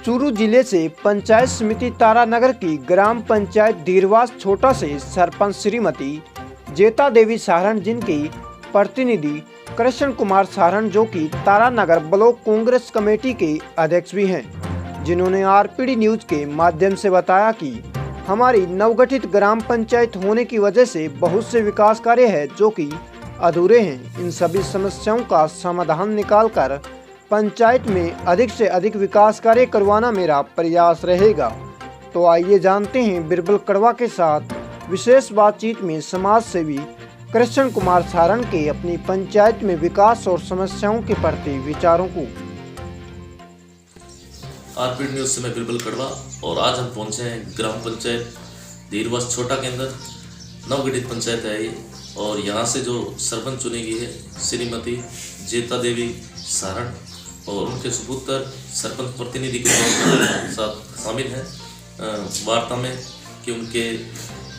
चूरू जिले से पंचायत समिति तारानगर की ग्राम पंचायत धीरवास छोटा से सरपंच श्रीमती जेता देवी सारण, जिनकी प्रतिनिधि कृष्ण कुमार सारण जो कि तारानगर ब्लॉक कांग्रेस कमेटी के अध्यक्ष भी हैं, जिन्होंने आरपीडी न्यूज के माध्यम से बताया कि हमारी नवगठित ग्राम पंचायत होने की वजह से बहुत से विकास कार्य है जो कि अधूरे हैं। इन सभी समस्याओं का समाधान निकालकर पंचायत में अधिक से अधिक विकास कार्य करवाना मेरा प्रयास रहेगा। तो आइए जानते हैं बिरबल कड़वा के साथ विशेष बातचीत में समाज सेवी कृष्ण कुमार सारण के अपनी पंचायत में विकास और समस्याओं के प्रति विचारों को। आरपीडी न्यूज से मैं बिरबल कड़वा और आज हम पहुंचे हैं ग्राम पंचायत धीरवास छोटा के अंदर। नवगठित पंचायत है ये और यहाँ से जो सरपंच चुनी गई है श्रीमती जेता देवी सारण और उनके सुपुत्र सरपंच प्रतिनिधि के तौर पर साथ शामिल हैं वार्ता में कि उनके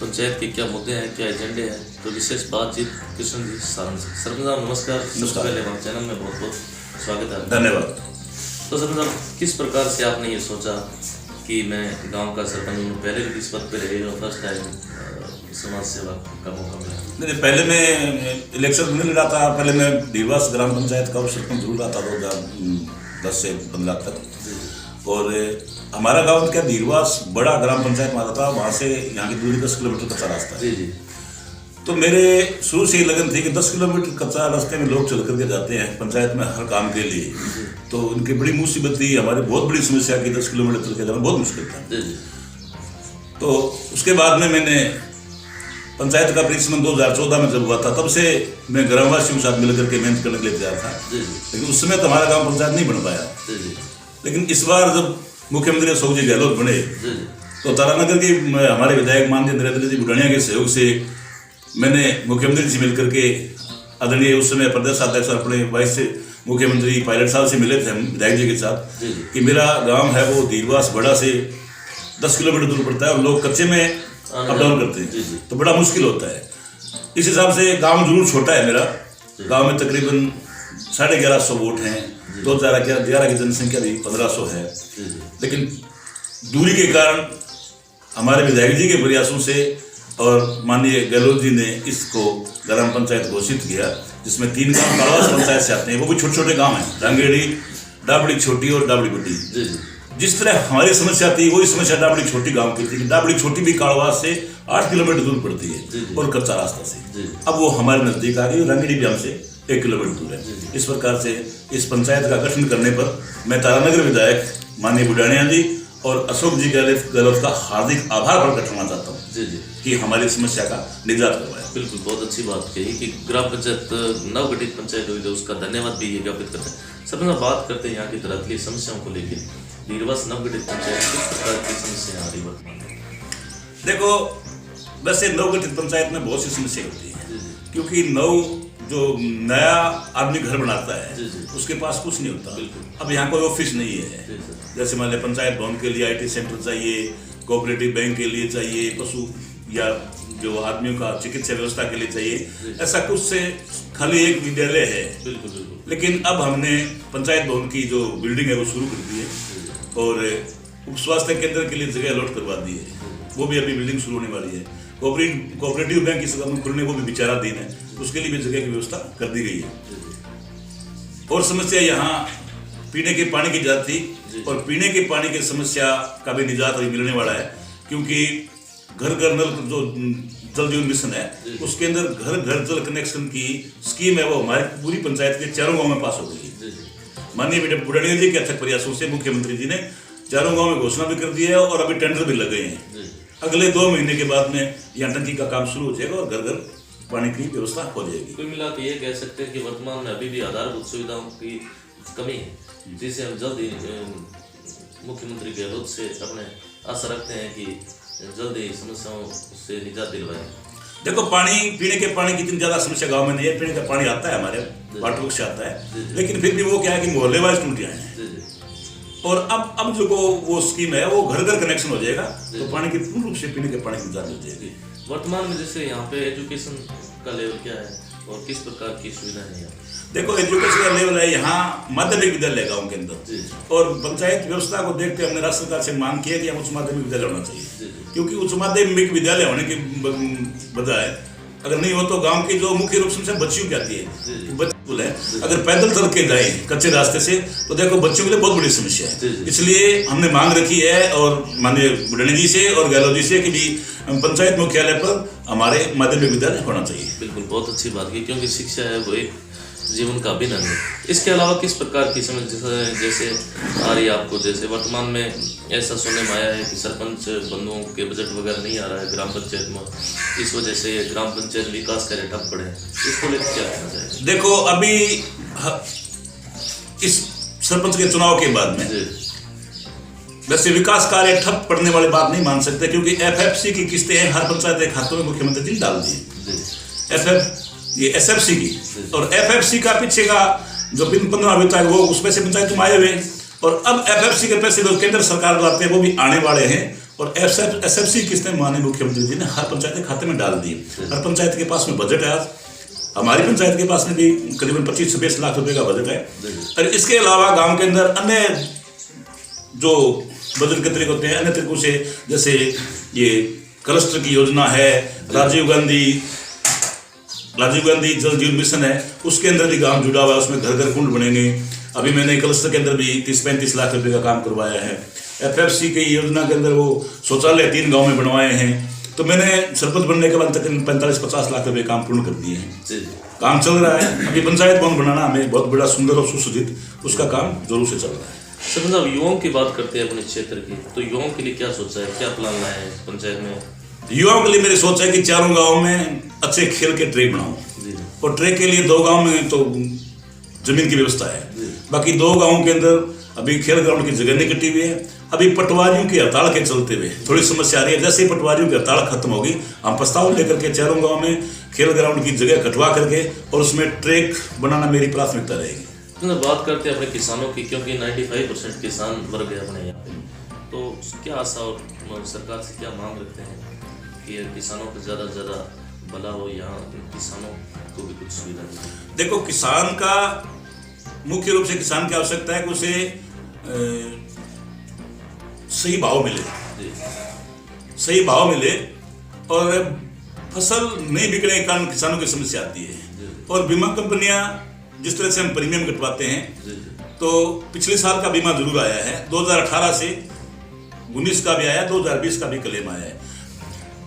पंचायत के क्या मुद्दे हैं, क्या एजेंडे हैं। तो विशेष बातचीत कृष्ण जी सारण से। सरपंच साहब नमस्कार। सबसे पहले हमारे चैनल में बहुत बहुत स्वागत है। धन्यवाद। तो सरपंच साहब, किस प्रकार से आपने ये सोचा कि मैं गांव का सरपंच हूँ? पहले भी इस पद पे रहे और फर्स्ट टाइम समाज सेवा का मौका मिला? नहीं, पहले मैं इलेक्शन नहीं लड़ा था। पहले मैं धीरवास ग्राम पंचायत का सरपंच जरूर रहा था 2010 से 15 तक। और हमारा गांव क्या धीरवास बड़ा ग्राम पंचायत मारा था, वहाँ से यहाँ की दूरी 10 किलोमीटर कच्चा रास्ता है। जी। तो मेरे शुरू से ही लगन थी कि 10 किलोमीटर कच्चा रास्ते में लोग चल करके जाते हैं पंचायत में हर काम के लिए, तो उनकी बड़ी मुसीबत थी। हमारी बहुत बड़ी समस्या की 10 किलोमीटर चल के जाना बहुत मुश्किल था। तो उसके बाद में मैंने पंचायत का परिसमन 2014 में जब हुआ था, तब से मैं ग्रामवासियों के साथ मिलकर के मेहनत करने के लिए तैयार था। लेकिन उस समय तो हमारा गांव पंचायत नहीं बन पाया। लेकिन इस बार जब मुख्यमंत्री अशोक जी गहलोत बने तो तारानगर की हमारे विधायक माननीय नरेंद्र जी बुढ़ानिया के सहयोग से मैंने मुख्यमंत्री जी मिलकर के आदरणीय उस समय प्रदेश अध्यक्ष अपने वाइस मुख्यमंत्री पायलट साहब से मिले थे हम विधायक जी के साथ कि मेरा गाँव है वो धीरवास बड़ा से 10 किलोमीटर दूर पड़ता है और लोग कच्चे में अप डाउन करते हैं, तो बड़ा मुश्किल होता है। इस हिसाब से गांव जरूर छोटा है मेरा। गांव में तकरीबन 1150 वोट हैं, 2011 की जनसंख्या भी 1500 है। लेकिन दूरी के कारण हमारे विधायक जी के प्रयासों से और माननीय गहलोत जी ने इसको ग्राम पंचायत घोषित किया, जिसमें 3 गाँव कालवास पंचायत से आते हैं। वो भी छोटे छोटे गाँव हैं, रंगेड़ी, डाबड़ी छोटी और डाबड़ी बड़ी। जिस तरह हमारी समस्या थी वही समस्या डाबड़ी छोटी गांव की थी। डाबड़ी छोटी भी कालवास से 8 किलोमीटर दूर पड़ती है और कच्चा रास्ता से। अब वो हमारे नजदीक आ गई। रंगड़ी भी हमसे 1 किलोमीटर दूर है। इस प्रकार से इस पंचायत का गठन करने पर मैं तारानगर विधायक माननीय बुढ़ानिया जी और अशोक जी गहलोत का हार्दिक आभार प्रकट करना चाहता हूँ कि हमारी समस्या का निजात करवाया। बिल्कुल, बहुत अच्छी बात कही कि ग्राम पंचायत नवगठित पंचायत हुई तो उसका धन्यवाद भी ज्ञापित करते हैं। सबसे बात करते हैं यहाँ की तरह की समस्याओं को लेकर। धीरवास नवगठित पंचायत किस प्रकार की समस्या आ रही वर्तमान में? देखो, वैसे नवगठित पंचायत में बहुत सी समस्या होती है, क्योंकि जो नया आदमी घर बनाता है उसके पास कुछ नहीं होता। अब यहाँ कोई ऑफिस नहीं है। जैसे मान लिया पंचायत भवन के लिए IT सेंटर चाहिए, कोऑपरेटिव बैंक के लिए चाहिए, पशु या जो आदमियों का चिकित्सा व्यवस्था के लिए चाहिए, ऐसा कुछ से खाली एक विद्यालय है। लेकिन अब हमने पंचायत भवन की जो बिल्डिंग है वो शुरू कर दी है और उप स्वास्थ्य केंद्र के लिए जगह अलॉट करवा दी है। वो भी अभी बिल्डिंग शुरू होने वाली है। कोऑपरेटिव बैंक इस कदम खुलने वो भी विचाराधीन है, उसके लिए भी जगह की व्यवस्था कर दी गई है। और समस्या यहाँ पीने के पानी की जाती और पीने के पानी की समस्या का भी निजात अभी मिलने वाला है, क्योंकि घर घर नल जो जल जीवन मिशन है उसके अंदर घर घर जल कनेक्शन की स्कीम है, वो हमारी पूरी पंचायत के 4 गाँव में पास हो गई है। माननीय बुढ़ानिया जी के अथक प्रयासों से मुख्यमंत्री जी ने 4 गाँव में घोषणा भी कर दी है और अभी टेंडर भी लगे हैं। अगले 2 महीने के बाद में यहाँ टंकी का काम शुरू हो जाएगा और घर घर पानी की व्यवस्था हो जाएगी। कुल मिला के ये कह सकते हैं कि वर्तमान में अभी भी आधारभूत सुविधाओं की कमी है, जिसे हम जल्द ही मुख्यमंत्री गहलोत से अपने आशा रखते हैं कि जल्द ही समस्याओं से निजात दिलवाएं। देखो, पानी पीने के पानी की इतनी ज्यादा समस्या गांव में नहीं है। पीने का पानी आता है, हमारे वाटर वर्क से आता है, लेकिन फिर भी वो क्या है कि मोहल्ले वाइज टूटियां हैं। और अब जो वो स्कीम है वो घर घर कनेक्शन हो जाएगा, तो पानी की पूर्ण रूप से पीने के पानी की निजात मिल जाएगी। वर्तमान में जैसे यहाँ पे एजुकेशन का लेवल क्या है और किस प्रकार की सुविधाएं हैं? देखो एजुकेशन का लेवल है यहाँ माध्यमिक विद्यालय गाँव के जी। अंदर, और पंचायत व्यवस्था को देखते हमने राज्य सरकार से मांग की है कि हम उच्च माध्यमिक विद्यालय होना चाहिए, जी। क्योंकि उच्च माध्यमिक विद्यालय होने की बजाय अगर नहीं हो तो गांव की जो मुख्य रूप से बच्चियों की आती जी। है, बच्चे है अगर पैदल चल के जाए कच्चे रास्ते से तो देखो बच्चों के लिए बहुत बड़ी समस्या जी। है। इसलिए हमने मांग रखी है और माननीय बुढ़ानी जी से और गहलोत जी से कि भी पंचायत मुख्यालय पर हमारे माध्यमिक विद्यालय होना चाहिए। बिल्कुल, बहुत अच्छी बात की, क्योंकि शिक्षा है वो एक जीवन का अभिन्न अंग है। इसके अलावा किस प्रकार की समस्या जैसे आ रही है आपको? जैसे वर्तमान में ऐसा सुनने में आया है कि सरपंच बंधुओं के बजट वगैरह नहीं आ रहा है ग्राम पंचायत में, इस वजह से ग्राम पंचायत विकास कार्य ठप पड़े हैं, इसको लेकर क्या कहना चाहिए? देखो अभी इस सरपंच के चुनाव के बाद में वैसे विकास कार्य ठप पड़ने वाली बात नहीं मान सकते, क्योंकि एफएफसी की किस्तें हर पंचायत के खातों में मुख्यमंत्री जी डाल दी ये एसएफसी की, और एफएफसी का पीछे का जो 15 वित्त है वो उसमें से पंचायत में आए हुए हैं, और अब एफएफसी के पैसे जो केंद्र सरकार को आते हैं वो भी आने वाले हैं, और एसएफसी किस्तें माननीय मुख्यमंत्री जी ने हर पंचायत के खाते में डाल दी। हर पंचायत के पास में बजट है, आज हमारी पंचायत के पास में भी करीबन 25-26 लाख रुपए का बजट है, और इसके अलावा गाँव के अंदर अन्य जो बजट के तरीके होते हैं अन्य तरीकों से, जैसे ये क्लस्टर की योजना है, राजीव गांधी जल जीवन मिशन है, उसके अंदर भी गांव जुड़ा हुआ है, उसमें घर घर कुंड बनेंगे। अभी मैंने क्लस्टर के अंदर भी 30-35 लाख रुपए का काम करवाया है। एफएफसी की योजना के अंदर वो शौचालय 3 गांव में बनवाए हैं, तो मैंने सरपंच बनने के बाद तक 45-50 लाख रुपए काम पूर्ण कर दिए हैं। काम चल रहा है। अभी पंचायत भवन बनाना हमें बहुत बड़ा सुंदर और सुसज्जित, उसका काम जरूर से चल रहा है। सरपंच साहब, युवाओं की बात करते हैं अपने क्षेत्र की, तो युवाओं के लिए क्या सोचा है, क्या प्लान लाए हैं पंचायत में? युवाओं के लिए मेरी सोच है कि चारों गाँव में अच्छे खेल के ट्रैक बनाऊं, और ट्रैक के लिए 2 गांव में तो जमीन की व्यवस्था है, बाकी 2 गांवों के अंदर अभी खेल ग्राउंड की जगह नहीं कटी हुई है। अभी पटवारियों की हड़ताल के चलते हुए थोड़ी समस्या आ रही है। जैसे ही पटवारियों की हड़ताल खत्म होगी, हम प्रस्ताव लेकर के चारों गांव में खेल ग्राउंड की जगह कटवा करके और उसमें ट्रैक बनाना मेरी प्राथमिकता रहेगी। बात करते हैं अपने किसानों की, क्योंकि 95% किसान वर्ग है अपने यहाँ पे, तो क्या आशा और सरकार से क्या मांग रखते हैं कि किसानों को ज़्यादा से ज़्यादा भला हो, यहाँ किसानों को भी कुछ सुविधा मिले? देखो, किसान का मुख्य रूप से किसान की आवश्यकता है कि उसे सही भाव मिले, सही भाव मिले, और फसल नहीं बिकने के कारण किसानों की समस्या आती है। और बीमा कंपनियां जिस तरह से हम प्रीमियम कटवाते हैं, तो पिछले साल का बीमा जरूर आया है, 2018 से 19 का भी आया, 2020 का भी क्लेम आया है।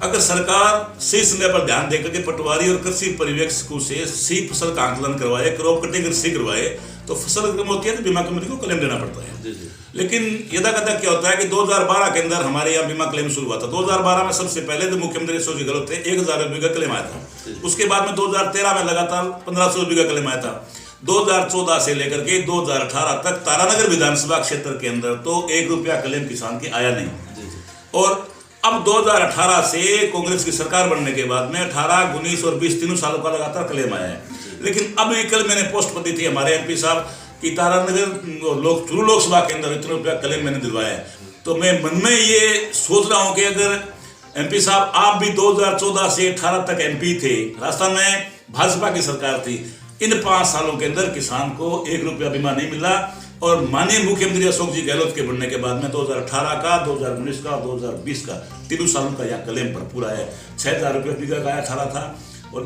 अगर सरकार सही समय पर ध्यान देकर के पटवारी और कृषि पर्यवेक्षकों से सही फसल का आंकलन करवाए, क्रॉप कटिंग सही करवाए, तो फसल कम होती है तो बीमा कंपनी को क्लेम देना पड़ता है। लेकिन यदा कदा क्या होता है कि 2012 के अंदर हमारे यहाँ बीमा क्लेम शुरू हुआ था। 2012 में सबसे पहले तो मुख्यमंत्री अशोक जी गहलोत थे, 1000 रुपये का क्लेम आया था। उसके बाद में 2013 में लगातार 1500 रुपये का क्लेम आया था। 2014 से लेकर के 2018 तक तारानगर विधानसभा क्षेत्र के अंदर तो 1 रुपया क्लेम किसान की आया नहीं। और अब 2018 से कांग्रेस की सरकार बनने के बाद में 18, 19 और 20 तीनों सालों का लगातार क्लेम आया है। लेकिन अब कल मैंने पोस्ट पढ़ी थी हमारे एमपी साहब कि तारानगर चूरू लोकसभा के अंदर इतने रुपया क्लेम मैंने दिलवाया है। तो मैं मन में ये सोच रहा हूँ कि अगर एमपी साहब आप भी 2014 से 18 तक एमपी थे, राजस्थान में भाजपा की सरकार थी, इन 5 सालों के अंदर किसान को 1 रुपया बीमा नहीं मिला। और माननीय मुख्यमंत्री अशोक जी गहलोत के बनने के बाद में 2018 का, 2019 का, 2020 का तीनों सालों का यह क्लेम भरपूर आया है। 6000 रुपये बीघा का 18 था, और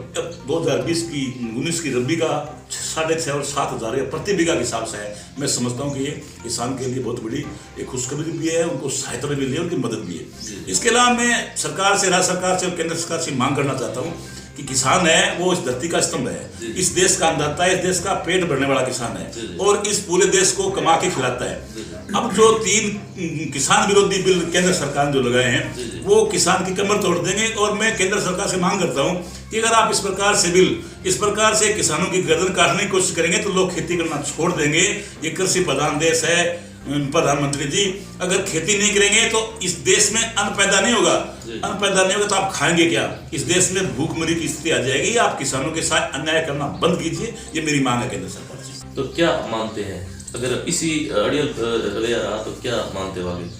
2020 की 19 की रबी का 6,500 और 7,000 प्रति बीघा के हिसाब से है। मैं समझता हूँ कि ये किसान के लिए बहुत बड़ी एक खुशखबरी भी है, उनको सहायता भी मिली है, उनकी मदद भी है। इसके अलावा मैं सरकार से, राज्य सरकार से और केंद्र सरकार से मांग करना चाहता हूँ कि किसान है वो इस धरती का स्तंभ है, इस देश का अन्नदाता है, इस देश का पेट भरने वाला किसान है, और इस पूरे देश को कमा के खिलाता है। अब जो 3 किसान विरोधी बिल केंद्र सरकार ने जो लगाए हैं, वो किसान की कमर तोड़ देंगे। और मैं केंद्र सरकार से मांग करता हूँ कि अगर आप इस प्रकार से किसानों की गर्दन काटने की कोशिश करेंगे तो लोग खेती करना छोड़ देंगे। ये कृषि प्रधान देश है प्रधानमंत्री जी, अगर खेती नहीं करेंगे तो इस देश में अन्न पैदा नहीं होगा। अन्न पैदा नहीं होगा तो आप खाएंगे क्या? इस देश में भूखमरी की स्थिति आ जाएगी। आप किसानों के साथ अन्याय करना बंद कीजिए, ये मेरी मांग है केंद्र सरकार से। तो क्या मानते हैं, अगर इसी अड़ियल रवैया रहा तो क्या मानते हो आगे?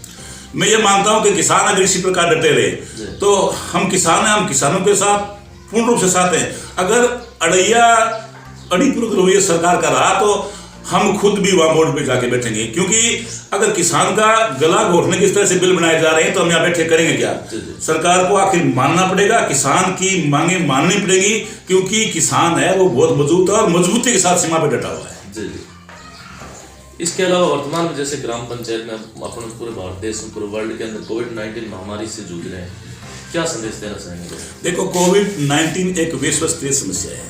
मैं ये मानता हूँ कि किसान अगर इसी प्रकार डटे रहे तो हम किसान हैं, हम किसानों के साथ पूर्ण रूप से साथ हैं। अगर अड़ैया अड़ीपूर्वक रवैया सरकार का रहा तो हम खुद भी वहां बोर्ड पे जाके बैठेंगे, क्योंकि अगर किसान का गला घोटने की इस तरह से बिल बनाए जा रहे हैं तो हम यहाँ बैठे करेंगे क्या? सरकार को आखिर मानना पड़ेगा, किसान की मांगे माननी पड़ेगी, क्योंकि किसान है वो बहुत मजबूत है और मजबूती के साथ सीमा पे डटा हुआ है। जी जी। इसके अलावा वर्तमान में जैसे ग्राम पंचायत में अपन पूरे भारत देश में, पूरे वर्ल्ड के अंदर कोविड-19 महामारी से जूझ रहे हैं, क्या संदेश देना चाहेंगे? देखो, कोविड-19 एक विश्व स्तरीय समस्या है।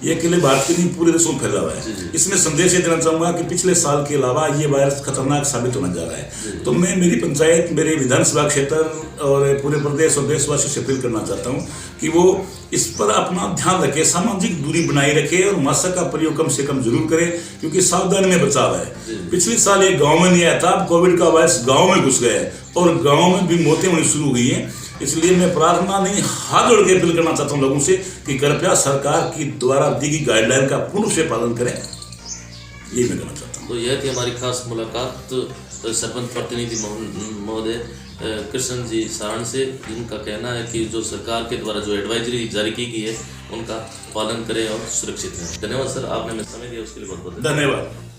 ये अकेले भारत के नहीं पूरे देशों में फैला हुआ है। इसमें संदेश ये देना चाहूंगा कि पिछले साल के अलावा ये वायरस खतरनाक साबित होने जा रहा है। तो मैं मेरी पंचायत, मेरे विधानसभा क्षेत्र और पूरे प्रदेश और देशवासियों से अपील करना चाहता हूँ कि वो इस पर अपना ध्यान रखे, सामाजिक दूरी बनाए रखे और मास्क का प्रयोग कम से कम जरूर करे, क्योंकि सावधानी में बचाव है। पिछले साल एक गाँव में नहीं आया था, कोविड का वायरस गाँव में घुस गया है और गाँव में भी मौतें होनी शुरू हुई हैं। इसलिए मैं प्रार्थना नहीं, हाथ जोड़ के अपील करना चाहता हूँ लोगों से कि कृपया सरकार की द्वारा दी गई गाइडलाइन का पूर्ण से पालन करें। यही मैं कहना चाहता हूँ। तो यह थी हमारी खास मुलाकात सरपंच प्रतिनिधि महोदय कृष्ण जी सारण से, जिनका कहना है कि जो सरकार के द्वारा जो एडवाइजरी जारी की गई है उनका पालन करें और सुरक्षित रहें। धन्यवाद सर, आपने हमें समय दिया उसके लिए बहुत बहुत धन्यवाद।